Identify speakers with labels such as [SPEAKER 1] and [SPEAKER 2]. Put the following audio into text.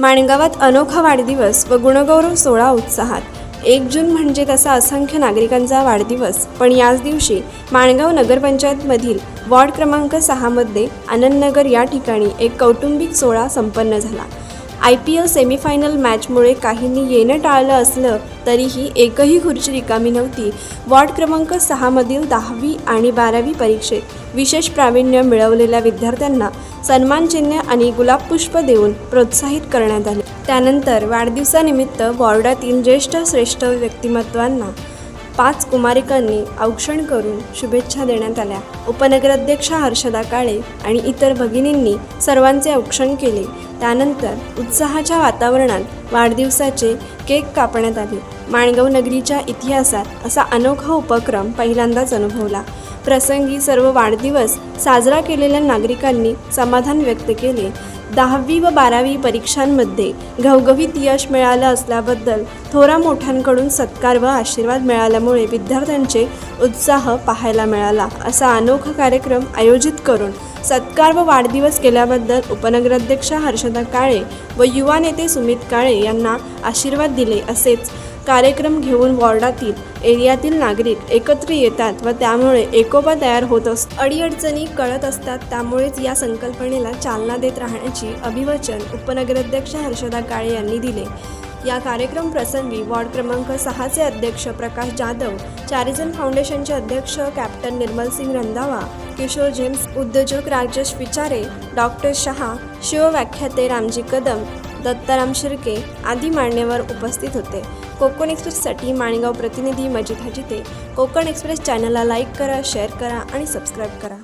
[SPEAKER 1] माणगावात अनोखा वाढदिवस व गुणगौरव सोहळा उत्साहात। 1 जून म्हणजे तसा असंख्य नागरिकांचा वाढदिवस, पण याच दिवशी माणगाव नगरपंचायतमधील वॉर्ड क्रमांक 6 मध्ये आनंदनगर या ठिकाणी एक कौटुंबिक सोहळा संपन्न झाला। IPL सेमीफायनल मॅचमुळे काहींनी येणं टाळलं असलं तरीही एकही खुर्ची रिकामी नव्हती। वॉर्ड क्रमांक 6 मधील 10वी आणि 12वी परीक्षेत विशेष प्रावीण्य मिळवलेल्या विद्यार्थ्यांना सन्मान चिन्ह आणि गुलाबपुष्प देऊन प्रोत्साहित करण्यात आले। त्यानंतर वाढदिवसानिमित्त वॉर्डातील ज्येष्ठ श्रेष्ठ व्यक्तिमत्वांना 5 कुमारिकांनी औक्षण करून शुभेच्छा देण्यात आल्या। उपनगराध्यक्षा हर्षदा काळे आणि इतर भगिनींनी सर्वांचे औक्षण केले। त्यानंतर उत्साहाच्या वातावरणात वाढदिवसाचे केक कापण्यात आले। माणगाव नगरीच्या इतिहासात असा अनोखा उपक्रम पहिल्यांदाच अनुभवला। प्रसंगी सर्व वाढदिवस साजरा केलेल्या नागरिकांनी समाधान व्यक्त केले। 10वी व 12वी परीक्षांमध्ये घवघवीत यश मिळालं असल्याबद्दल थोरा मोठ्यांकडून सत्कार व आशीर्वाद मिळाल्यामुळे विद्यार्थ्यांचे उत्साह पाहायला मिळाला। असा अनोखा कार्यक्रम आयोजित करून सत्कार व वाढदिवस केल्याबद्दल उपनगराध्यक्षा हर्षदा काळे व युवा नेते सुमित काळे यांना आशीर्वाद दिले। असेच कार्यक्रम घेऊन वॉर्डातील एरियातील नागरिक एकत्र येतात व त्यामुळे एकोपा तयार होत असतो। अडीअडचणी कळत असतात, त्यामुळेच या संकल्पनेला चालना देत राहण्याची अभिवचन उपनगराध्यक्ष हर्षदा काळे यांनी दिले। या कार्यक्रम प्रसंगी वॉर्ड क्रमांक 6चे अध्यक्ष प्रकाश जाधव, चॅरिझन फाउंडेशनचे अध्यक्ष कॅप्टन निर्मल सिंग रंधावा, किशोर जेम्स, उद्योजक राजेश विचारे, डॉक्टर शहा, शिवव्याख्याते रामजी कदम, दत्ताराम शिर्के आदी मान्यवर उपस्थित होते। कोकण एक्सप्रेससाठी माणगाव प्रतिनिधी मजिद हजिते। कोकण एक्सप्रेस चॅनलला लाईक करा, शेअर करा आणि सबस्क्राईब करा।